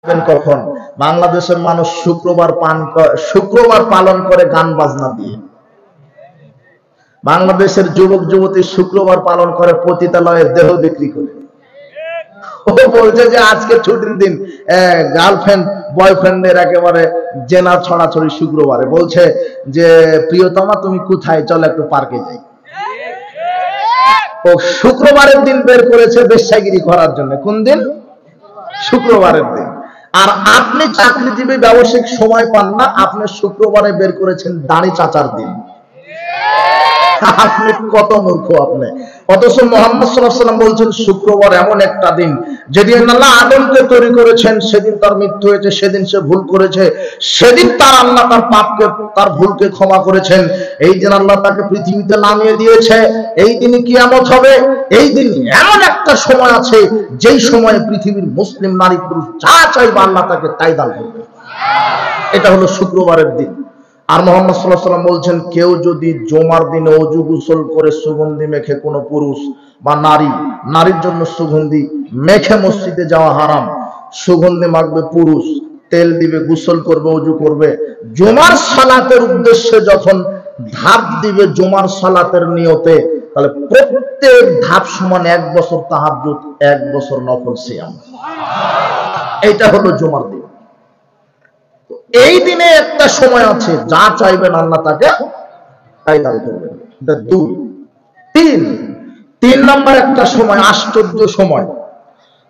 কখন বাংলাদেশের মানুষ শুক্রবার পালন করে গান বাজনা দিয়ে। বাংলাদেশের যুবক যুবতী শুক্রবার পালন করে পতিতালয়ের দেহ বিক্রি করে। ও বলছে যে আজকে ছুটির দিন, গার্লফ্রেন্ড বয়ফ্রেন্ডের একেবারে জেনা ছড়াছড়ি শুক্রবারে। বলছে যে প্রিয়তমা তুমি কোথায়, চলো একটু পার্কে যাই। ও শুক্রবারের দিন বের করেছে বেশ্যাগিরি করার জন্য। কোন দিন? শুক্রবারের দিন। আর আপনি চাকরিজীবী ব্যবসায়িক সময় পান না, আপনি শুক্রবারে বের করেছেন দাড়ি চাচার দিন। আপনি কত মূর্খ আপনি! অথচ মুহাম্মদ সাল্লাল্লাহু আলাইহি ওয়াসাল্লাম বলছেন শুক্রবার এমন একটা দিন যেদিন আল্লাহ আদমকে তৈরি করেছেন, সেদিন তার মৃত্যু হয়েছে, সেদিন সে ভুল করেছে, সেদিন তার আল্লাহ তার পাপকে, তার ভুলকে ক্ষমা করেছেন। এই দিন আল্লাহ তাকে পৃথিবীতে নামিয়ে দিয়েছে। এই দিনে কিয়ামত হবে। এই দিন এমন একটা সময় আছে যেই সময়ে পৃথিবীর মুসলিম নারী পুরুষ যা চাইবে আল্লাহ তাকে তাই দান করবে। এটা হলো শুক্রবারের দিন। আর মুহাম্মদ সাল্লাল্লাহু আলাইহি ওয়াসাল্লাম বলছেন, কেউ যদি জুমার দিনে ওযু গোসল করে সুগন্ধি মেখে, কোনো পুরুষ বা নারীর জন্য সুগন্ধি মেখে মসজিদে যাওয়া হারাম। সুগন্ধি মাখবে পুরুষ, তেল দিবে, গোসল করবে, ওযু করবে, জুমার সালাতের উদ্দেশ্যে যখন ধাপ দিবে জুমার সালাতের নিয়তে, তাহলে প্রত্যেক ধাপ সমান 1 বছর তাহাজ্জুদ, 1 বছর নফল সিয়াম। এইটা হলো জুমার দিন। এই দিনে একটা সময় আছে যা চাইবেন আল্লাহ তাকে তাই দান করবেন। এটা 2। 3 নম্বর একটা সময়, আশ্চর্য সময়।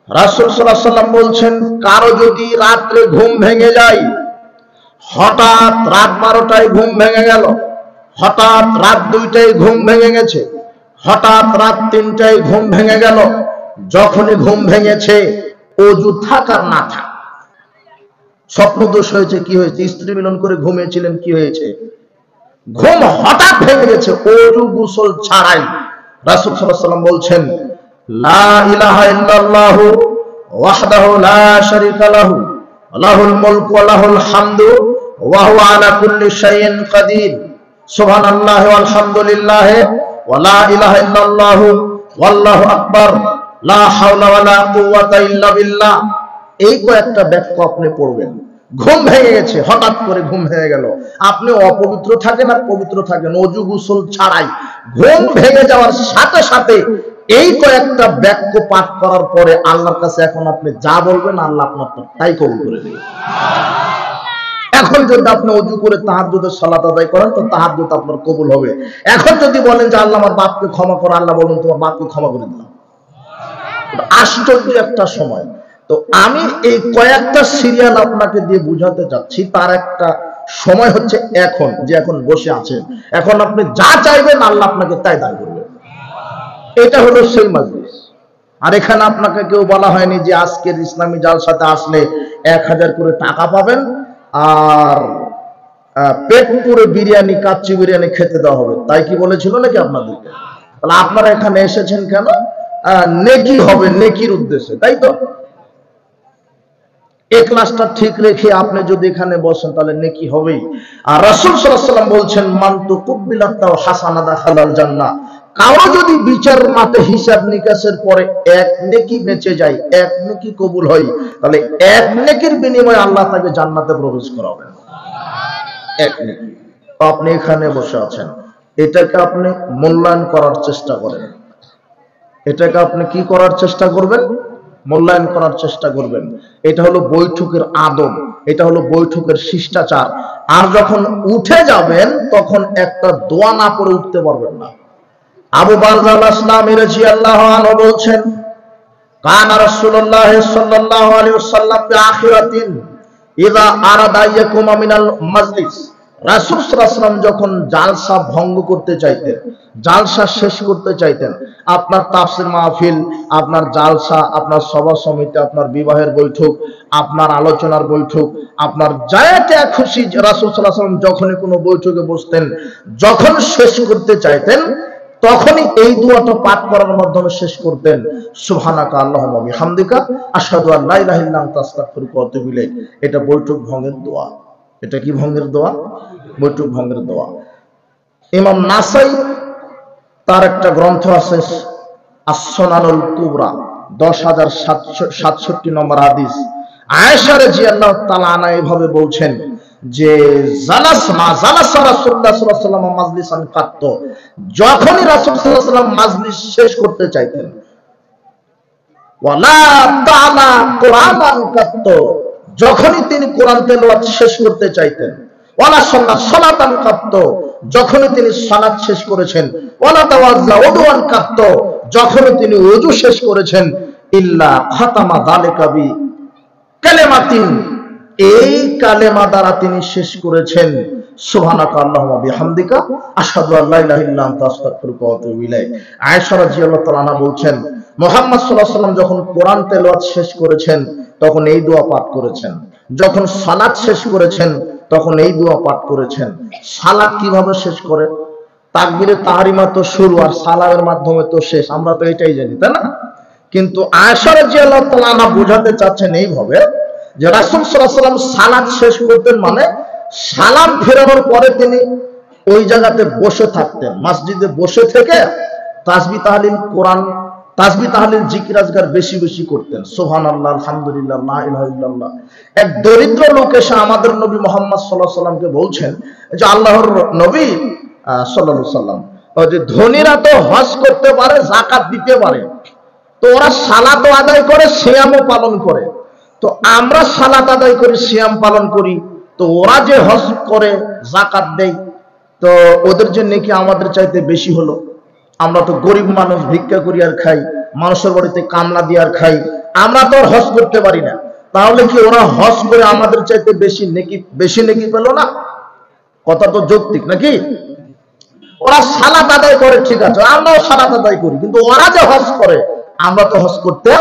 রাসূল সাল্লাল্লাহু আলাইহি ওয়াসাল্লাম বলছেন, কারো যদি রাত্রে ঘুম ভেঙে যায়, হঠাৎ রাত 12টায় ঘুম ভেঙে গেল, হঠাৎ রাত 2টায় ঘুম ভেঙে গেছে, হঠাৎ রাত 3টায় ঘুম ভেঙে গেল, যখনই ঘুম ভেঙেছে ওযু থাক আর না থাক, স্বপ্নদোষ হয়েছে, কি হয়েছে, স্ত্রী মিলন করে ঘুমিয়েছিলেন, কি হয়েছে, ঘুম হঠাৎ ভেঙে গেছে ওযু গোসল ছাড়াই, রাসূল সাল্লাল্লাহু আলাইহি ওয়াসাল্লাম বলছেন, লা ইলাহা ইল্লাল্লাহু ওয়াহদাহু লা শারীকা লাহু লাহুল মুলকু ওয়া লাহুল হামদু ওয়া হুয়া আলা কুল্লি শাইইন কাদির, সুবহানাল্লাহি ওয়াল হামদুলিল্লাহি ওয়া লা ইলাহা ইল্লাল্লাহু ওয়াল্লাহু আকবার, লা হাওলা ওয়া লা কুওয়াতা ইল্লা বিল্লাহ। এই কয়েকটা বাক্য আপনি পড়বেন। ঘুম ভেঙে গেছে, হঠাৎ করে ঘুম ভেঙে গেল, আপনি অপবিত্র থাকেন আর পবিত্র থাকেন, ওযু গোসল ছাড়াই ঘুম ভেঙে যাওয়ার সাথে সাথে এই কয়েকটা বাক্য পাঠ করার পরে আল্লাহর কাছে এখন আপনি যা বলবেন আল্লাহ আপনার তাই কবুল করে নেবেন। এখন যদি আপনি ওযু করে তাহাজ্জুদের সালাত আদায় করেন তো তাহাজ্জুদ আপনার কবুল হবে। এখন যদি বলেন যে আল্লাহ আমার বাপকে ক্ষমা করো, আল্লাহ বলুন তোমার বাপকে ক্ষমা করে দিলাম। আশ্চর্য একটা সময়। তো আমি এই কয়েকটা সিরিয়াল আপনাকে দিয়ে বুঝাতে চাচ্ছি। তার একটা সময় হচ্ছে এখন, যে এখন বসে আছেন, এখন আপনি যা চাইবেন আল্লাহ আপনাকে তাই দান করবেন। এটা হলো সেই মাজলিস। আর এখানে আপনাকে কেউ বলা হয়নি যে আজকের ইসলামী জালসাতে আসলে 1000 করে টাকা পাবেন আর পেট পুরো বিরিয়ানি, কাচ্চি বিরিয়ানি খেতে দেওয়া হবে। তাই কি বলেছিল নাকি আপনাদেরকে? তাহলে আপনারা এখানে এসেছেন কেন? নেকি হবে, নেকির উদ্দেশ্যে, তাই তো? ইখলাসটা ঠিক রেখে আপনি যদি এখানে বসেন তাহলে নেকি হবেই। আর রাসূল সাল্লাল্লাহু আলাইহি ওয়াসাল্লাম বলছেন, মান তুকবিলাত হাসানা দাখালাল জান্নাহ। কারো যদি বিচার মাঠে হিসাব নিকাশের পরে 1 নেকি বেঁচে যায়, 1 নেকি কবুল হয়, তাহলে 1 নেকির বিনিময়ে আল্লাহ তাকে জান্নাতে প্রবেশ করাবেন। 1 নেকি। তো আপনি এখানে বসে আছেন, এটাকে আপনি মূল্যায়ন করার চেষ্টা করেন। এটাকে আপনি কি করার চেষ্টা করবেন? মূল্যায়ন করার চেষ্টা করবেন। এটা হলো বৈঠকের আদব, এটা হলো বৈঠকের শিষ্টাচার। আর যখন উঠে যাবেন তখন একটা দোয়া না পড়ে উঠতে পারবেন না। আবু বারজা আল-আসলামী রাদিয়াল্লাহু আনহু বলছেন, কানা রাসূলুল্লাহ সাল্লাল্লাহু আলাইহি ওয়াসাল্লাম বিআখিরাতিন ইযা আরাদা ইয়াকুমা মিনাল মাজলিস। রাসূল সাল্লাল্লাহু আলাইহি ওয়াসাল্লাম যখন জালসা ভঙ্গ করতে চাইতেন, জালসা শেষ করতে চাইতেন, আপনার তাফসীর মাহফিল, আপনার জালসা, আপনার সভা সমিতি, আপনার বিবাহের বৈঠক, আপনার আলোচনার বৈঠক, আপনার যাতে খুশি, রাসূল সাল্লাল্লাহু আলাইহি ওয়াসাল্লাম যখনই কোনো বৈঠকে বসতেন, যখন শেষ করতে চাইতেন তখনই এই দোয়াটা পাঠ করার মাধ্যমে শেষ করতেন, সুবহানাকা আল্লাহুম্মা বিহামদিকা আশহাদু আল লা ইলাহা ইল্লা আনতা আস্তাগফিরুকা ওয়া আতুবু ইলাইক। এটা বৈঠক ভঙ্গের দোয়া। এটা কি ভঙ্গের দোয়া? বৈঠক ভঙ্গের দোয়া। ইমাম নাসাই তার একটা গ্রন্থ আছে আস-সুনানুল কুবরা, 10767 নম্বর হাদিস। আয়েশা রাদিয়াল্লাহু তাআলা আনহা এভাবে বলছেন যে রাসূলুল্লাহ সাল্লাল্লাহু আলাইহি ওয়াসাল্লাম মাজলিসান কাত্ত, যখনই রাসূল সাল্লাল্লাহু আলাইহি ওয়াসাল্লাম মাজলিস শেষ করতে চাইতেন, ওয়ালা তাআলা কুরআনান কাত্ত, যখনই তিনি কোরআন তেলাওয়াত শেষ করতে চাইতেন, ওয়ালা সালাতান কাত্ত, যখনই তিনি সালাত শেষ করেছেন, ওয়ালা তাওয়াজ্জা উদুয়ান কাত্ত, যখনই তিনি ওযু শেষ করেছেন, ইল্লা খাতামা যালিকা বি কালিমাতিন, এই কালেমা দ্বারা তিনি শেষ করেছেন সুবহানাকা আল্লাহুম্মা বিহামদিকা আশহাদু আল্লা ইলাহা ইল্লা আনতা আস্তাগফিরুকা ওয়া আতুবু ইলাইক। আয়েশা রাদিয়াল্লাহু তাআলা আনহা বলছেন, মুহাম্মদ সাল্লাল্লাহু আলাইহি ওয়াসাল্লাম যখন কোরআন তেলাওয়াত শেষ করেছেন তখন এই দোয়া পাঠ করেছেন, যখন সালাত শেষ করেছেন তখন এই দোয়া পাঠ করেছেন। সালাত কিভাবে শেষ করে? তাকবীরে তাহরিমা তো শুরু আর সালামের মাধ্যমে তো শেষ, আমরা তো এটাই জানি, তাই না? কিন্তু আয়েশা রাদিয়াল্লাহু তাআলা আনহা বোঝাতে চাচ্ছেন এইভাবে যে রাসূল সাল্লাল্লাহু আলাইহি ওয়াসাল্লাম সালাত শেষ করতেন মানে সালাম ফেরানোর পরে তিনি ওই জায়গাতে বসে থাকতেন, মসজিদে বসে থেকে তাসবিহ তাহলিল কোরআন, তাসবিহ তাহলিল জিকির আজকার বেশি বেশি করতেন। সুবহানাল্লাহ, আলহামদুলিল্লাহ, লা ইলাহা ইল্লাল্লাহ। এক দরিদ্র লোক এসে আমাদের নবী মুহাম্মদ সাল্লাল্লাহু আলাইহি ওয়াসাল্লামকে বলছেন যে আল্লাহর নবী সাল্লাল্লাহু আলাইহি ওয়াসাল্লাম, যে ধনীরা তো হজ করতে পারে, যাকাত দিতে পারে, তো ওরা সালাত আদায় করে, সিয়ামও পালন করে, তো আমরা সালাত আদায় করি, সিয়াম পালন করি, তো ওরা যে হজ করে, যাকাত দেয়, তো ওদের যে নেকি আমাদের চাইতে বেশি হলো। আমরা তো গরিব মানুষ, ভিক্ষা করি আর খাই, মানুষের বাড়িতে কামলা দিয়ে আর খাই, আমরা তো আর হজ করতে পারি না, তাহলে কি ওরা হজ করে আমাদের চাইতে বেশি নেকি পেল না? কথা তো যৌক্তিক নাকি? ওরা সালাত আদায় করে, ঠিক আছে, আমরাও সালাত আদায় করি, কিন্তু ওরা যে হজ করে আমরা তো হজ করতে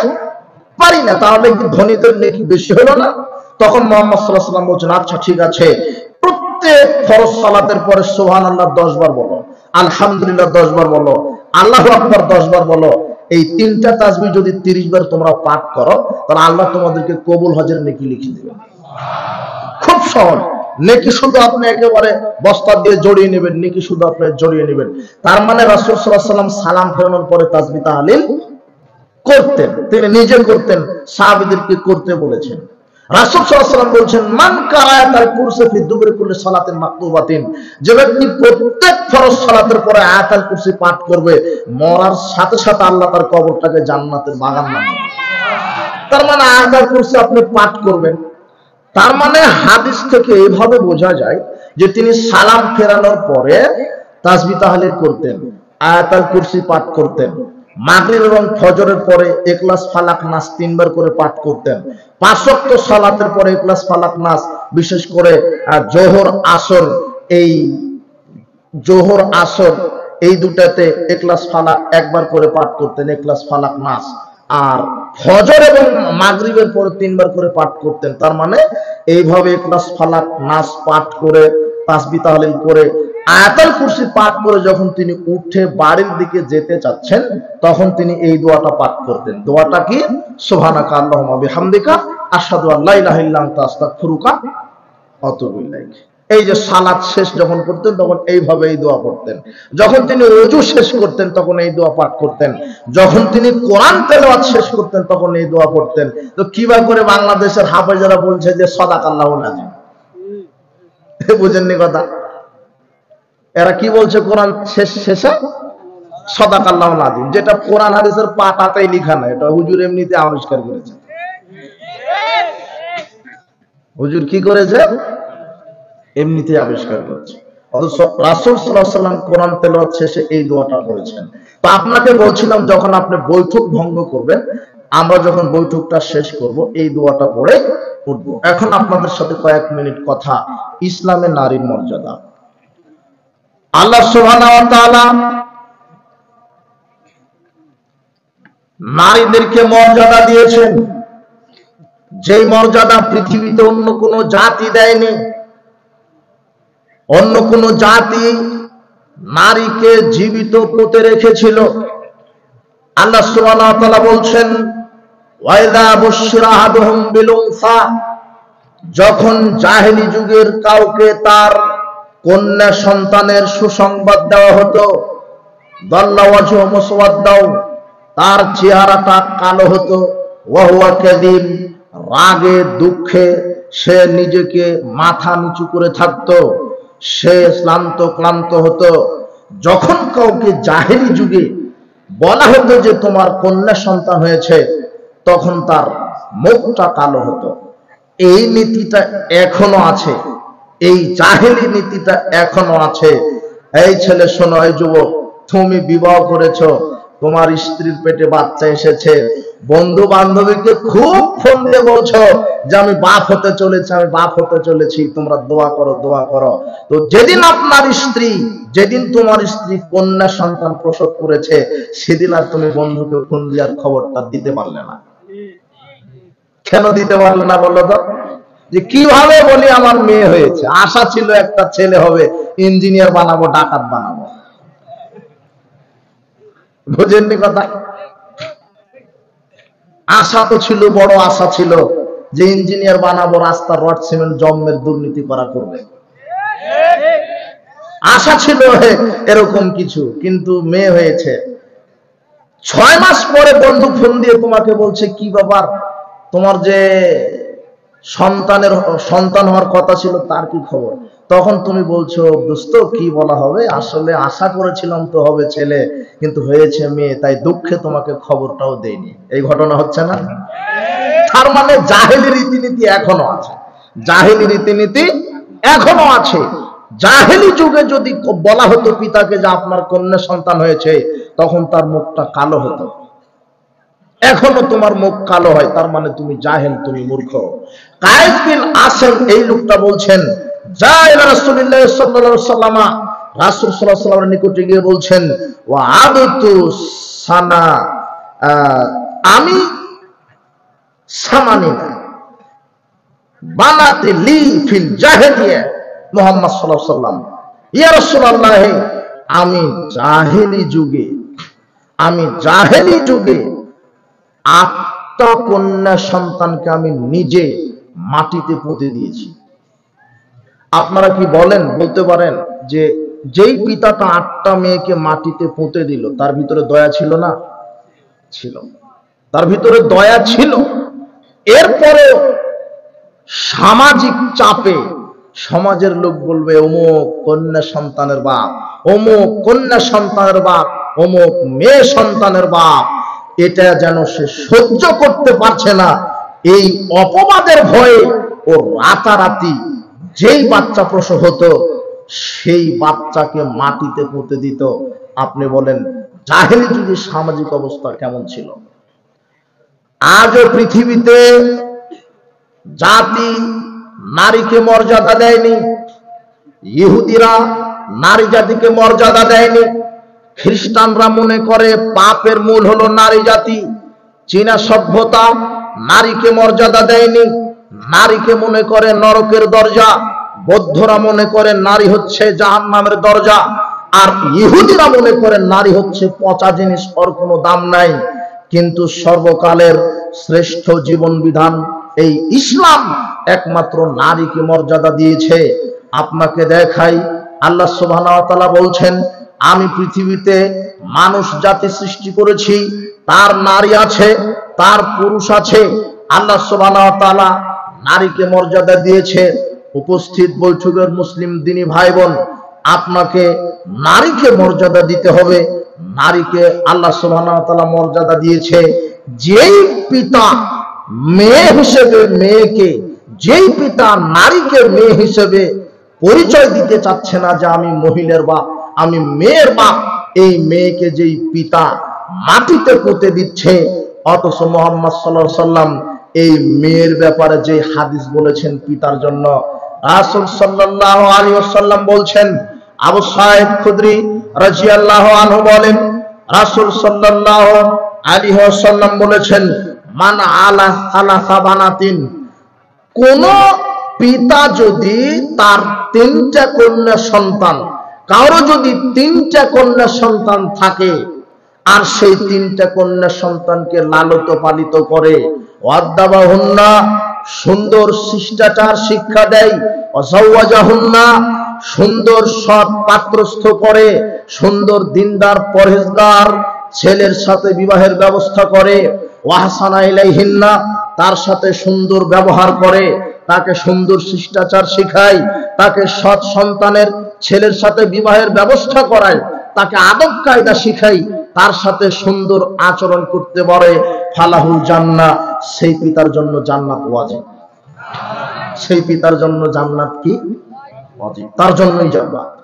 পারি না, তাহলে কি ধনীদের নেকি বেশি হলো না? তখন মুহাম্মদ সাল্লাল্লাহু আলাইহি ওয়াসাল্লাম বলছেন, আচ্ছা ঠিক আছে, প্রত্যেক ফরজ সালাতের পরে সুবহানাল্লাহ 10 বার বলো, আলহামদুলিল্লাহ 10 বার বলো, আল্লাহু আকবার 10 বার বলো। এই তিনটা তাসবিহ যদি 30 বার তোমরা পাঠ করো, তাহলে আল্লাহ তোমাদেরকে কবুল হজের নেকি লিখে দিবেন। খুব সহজ। নেকি শুধু আপনি একেবারে বস্তা দিয়ে জড়িয়ে নেবেন, নেকি শুধু আপনি জড়িয়ে নেবেন। তার মানে রাসূল সাল্লাল্লাহু আলাইহি ওয়াসাল্লাম সালাম ফেরানোর পরে তাসবিহ তাহলিল করতেন, তিনি নিজে করতেন, সাহাবীদেরকে করতে বলেছেন। রাসূল সাল্লাল্লাহু আলাইহি ওয়াসাল্লাম বলেছেন, মান কারায়াতাল কুরসি ফি দুবুরি কুল্লি সালাতিন মাকতুবাতিন, যে ব্যক্তি প্রত্যেক ফরজ সালাতের পরে আয়াতুল কুরসি পাঠ করবে, মরার সাথে সাথে আল্লাহ তার কবরটাকে জান্নাতের বাগান বানিয়ে দেবে। তার মানে আয়াতুল কুরসি আপনি পাঠ করবেন, তার মানে হাদিস থেকে এইভাবে বোঝা যায় যে তিনি সালাম ফেরানোর পরে তাসবিহ তাহলিল করতেন, আয়াতুল কুরসি পাঠ করতেন, মাগরিব এবং ফজরের পরে ইখলাস ফালাক নাস 3 বার করে পাঠ করতেন, 5 ওয়াক্ত সালাতের পরে ইখলাস ফালাক নাস, বিশেষ করে জোহর আসর এই দুটাতে ইখলাস ফালাক একবার করে পাঠ করতেন, ইখলাস ফালাক নাস, আর ফজর এবং মাগরিবের পরে 3 বার করে পাঠ করতেন। তার মানে এইভাবে ইখলাস ফালাক নাস পাঠ করে, তাসবিহ তাহলিল করে, আয়াতুল কুরসি পাঠ করে যখন তিনি উঠে বাড়ির দিকে যেতে চাচ্ছেন, তখন তিনি এই দোয়াটা পাঠ করতেন। দোয়াটা কি? সুবহানাকা আল্লাহুম্মা বিহামদিকা আশহাদু আল্লা ইলাহা ইল্লা আনতা আস্তাগফিরুকা ওয়া আতুবু ইলাইক। এই যে সালাত শেষ যখন করতেন তখন এইভাবে এই দোয়া পড়তেন, যখন তিনি ওযু শেষ করতেন তখন এই দোয়া পাঠ করতেন, যখন তিনি কোরআন তেলাওয়াত শেষ করতেন তখন এই দোয়া পড়তেন। তো কিভাবে করে বাংলাদেশের হাফেজরা বলছে যে সাদাকাল্লাহুল আযীম, বুঝেননি কথা? এরা কি বলছে? কোরআন শেষে সাদাকাল্লাহুল আযীম, যেটা কোরআন হাদিসের পাতাতেই লেখা না, এটা হুজুর এমনিতে আবিষ্কার করেছে। হুজুর কি করেছে? এমনিতে আবিষ্কার করেছে। অথচ রাসূল সাল্লাল্লাহু আলাইহি ওয়াসাল্লাম কোরআন তেলাওয়াত শেষে এই দোয়াটা করেছেন। তো আপনাকে বলছিলাম, যখন আপনি বৈঠক ভঙ্গ করবেন, আমরা যখন বৈঠকটা শেষ করব এই দোয়াটা পড়ে উঠব। এখন আপনাদের সাথে কয়েক মিনিট কথা ইসলামে নারীর মর্যাদা। আল্লাহ সুবহানাহু ওয়া তাআলা নারীদেরকে মর্যাদা দিয়েছেন, যেই মর্যাদা পৃথিবীতে অন্য কোনো জাতি দেয়নি। অন্য কোন জাতি নারীকে জীবিত পুঁতে রেখেছিল। আল্লাহ সুবহানাহু ওয়া তাআলা বলছেন, ওয়াইদা বুশিরা আহাদুহুম বিল উনসা, যখন জাহেলি যুগের কাউকে তার কন্যা সন্তানের সুসংবাদ দেওয়া হতো, দাল্লা ওয়াজহু মুসওয়াদ্দাও, তার চেহারাটা কালো হতো, ওয়া হুয়া কাযীব, রাগে দুঃখে সে নিজেকে মাথা নিচু করে থাকতো, সে ক্লান্ত হতো। যখন কাউকে জাহেলি যুগে বলা হতো যে তোমার কন্যা সন্তান হয়েছে, তখন তার মুখটা কালো হতো। এই নীতিটা এখনো আছে, এই জাহেলি নীতিটা এখনো আছে। এই ছেলে শোনো, এই যুবক, তুমি বিবাহ করেছো, তোমার স্ত্রীর পেটে বাচ্চা এসেছে, বন্ধু বান্ধবীকে খুব ফোন দিয়ে বলছো যে আমি বাপ হতে চলেছি, আমি বাপ হতে চলেছি, তোমরা দোয়া করো, দোয়া করো। তো যেদিন তোমার স্ত্রী কন্যা সন্তান প্রসব করেছে, সেদিন আর তুমি বন্ধুকে ফোন দেওয়ার খবরটা দিতে পারলে না। কেন দিতে পারলে না বলো তো? যে কিভাবে বলি আমার মেয়ে হয়েছে, আশা ছিল একটা ছেলে হবে, ইঞ্জিনিয়ার বানাবো, ডাকাত বানাবো। বুঝেননি কথা? আশা তো ছিল, বড় আশা ছিল যে ইঞ্জিনিয়ার বানাবো, রাস্তার রড সিমেন্ট জম্মের দুর্নীতি করা করবে, আশা ছিল এরকম কিছু। কিন্তু মেয়ে হয়েছে। 6 মাস পরে বন্ধু ফোন দিয়ে তোমাকে বলছে, কি ব্যাপার, তোমার যে সন্তান হওয়ার কথা ছিল তার কি খবর? তখন তুমি বলছো, দোস্ত কি বলা হবে, আসলে আশা করেছিলাম তো হবে ছেলে, কিন্তু হয়েছে মেয়ে, তাই দুঃখে তোমাকে খবরটাও দেয়নি। এই ঘটনা হচ্ছে না? তার মানে জাহেলি রীতিনীতি এখনো আছে, জাহেলি রীতিনীতি এখনো আছে। জাহেলি যুগে যদি বলা হতো পিতাকে যে আপনার কন্যা সন্তান হয়েছে, তখন তার মুখটা কালো হতো। এখনো তোমার মুখ কালো হয়, তার মানে তুমি জাহেল, তুমি মূর্খ। কায়েস বিন আসেম এই লোকটা বলছেন, রাসূলুল্লাহ সাল্লাল্লাহু আলাইহি ওয়াসাল্লাম, রাসূল সাল্লাল্লাহু আলাইহি ওয়াসাল্লামের নিকটে গিয়ে বলছেন, ওয়া আদতু সানা, আমি সামানিনা বানাতে লি ফিল জাহেলিয়া, মুহাম্মদ সাল্লাল্লাহু আলাইহি ওয়াসাল্লাম, ইয়া রাসূলুল্লাহ, আমি জাহেলি যুগে 8টা কন্যা সন্তানকে আমি নিজে মাটিতে পুঁতে দিয়েছি। আপনারা কি বলতে পারেন যে যেই পিতাটা 8টা মেয়েকে মাটিতে পুঁতে দিল, তার ভিতরে দয়া ছিল না? ছিল, তার ভিতরে দয়া ছিল। এরপরে সামাজিক চাপে সমাজের লোক বলবে, অমুক কন্যা সন্তানের বাপ, অমুক কন্যা সন্তানের বাপ, অমুক মেয়ে সন্তানের বাপ। এটা যেন সে সহ্য করতে পারছে না, এই অপবাদের ভয়ে ও রাতারাতি যেই বাচ্চা প্রসব হতো, সেই বাচ্চাকে মাটিতে পুঁতে দিত। আপনি বলেন জাহেলি যুগের সামাজিক অবস্থা কেমন ছিল? আজও পৃথিবীতে জাতি নারীকে মর্যাদা দেয়নি, ইহুদিরা নারী জাতিকে মর্যাদা দেয়নি, খ্রিস্টানরা মনে করে পাপের মূল হলো নারী জাতি, চীনা সভ্যতা নারীকে মর্যাদা দেয়নি, নারীকে মনে করে নরকের দরজা, বৌদ্ধরা মনে করে নারী হচ্ছে জাহান্নামের দরজা, আর ইহুদিরা মনে করে নারী হচ্ছে পচা জিনিস, ওর কোনো দাম নাই। কিন্তু সর্বকালের শ্রেষ্ঠ জীবন বিধান এই ইসলাম একমাত্র নারীকে মর্যাদা দিয়েছে। আপনাকে দেখাই, আল্লাহ সুবহানাহু ওয়া তাআলা বলছেন, আমি পৃথিবীতে মানুষ জাতি সৃষ্টি করেছি, তার নারী আছে, তার পুরুষ আছে। আল্লাহ সুবহানাহু ওয়া তাআলা নারীকে মর্যাদা দিয়েছে। উপস্থিত বৈঠকের মুসলিম দিনী ভাই বোন, আপনাকে নারীকে মর্যাদা দিতে হবে। নারীকে আল্লাহ সুবহানাহু ওয়া তাআলা মর্যাদা দিয়েছে। যেই পিতা মেয়ে হিসেবে মেয়েকে, যেই পিতা নারীকে মেয়ে হিসেবে পরিচয় দিতে চাচ্ছে না যে আমি মহিলার বাপ, আমি মেয়ের বাপ, এই মেয়েকে যেই পিতা মাটিতে পুঁতে দিচ্ছে, অথচ মুহাম্মদ সাল্লাল্লাহু আলাইহি ওয়াসাল্লাম এই মেয়ের ব্যাপারে যে হাদিস বলেছেন পিতার জন্য, রাসূল সাল্লাল্লাহু আলাইহি ওয়াসাল্লাম বলছেন, আবু সাঈদ খুদরি রাদিয়াল্লাহু আনহু বলেন, রাসূল সাল্লাল্লাহু আলাইহি ওয়াসাল্লাম বলেছেন, মান আলা সালাসা বানাতিন, কোন পিতা যদি তার 3টা কন্যা সন্তান, কারো যদি 3টা কন্যা সন্তান থাকে, আর সেই 3টা কন্যা সন্তানকে লালিত পালিত করে, ওয়াদ্দাবাহুন্না, সুন্দর শিষ্টাচার শিক্ষা দেয়, ওয়াজাওয়াজাহুন্না, সুন্দর সৎ পাত্রস্থ করে, সুন্দর দিনদার পরহেজগার ছেলের সাথে বিবাহের ব্যবস্থা করে, ওয়াহসানা ইলাইহিন্না, তার সাথে সুন্দর ব্যবহার করে, তাকে সুন্দর শিষ্টাচার শেখায়, তাকে সৎ সন্তানের ছেলের সাথে বিবাহের ব্যবস্থা করায়, তাকে আদব কায়দা শিখায়, তার সাথে সুন্দর আচরণ করতে পারে, ফালাহুল জান্নাহ, সেই পিতার জন্য জান্নাত ওয়াজিব। সেই পিতার জন্য জান্নাত কি ওয়াজিব, তার জন্যই জান্নাত।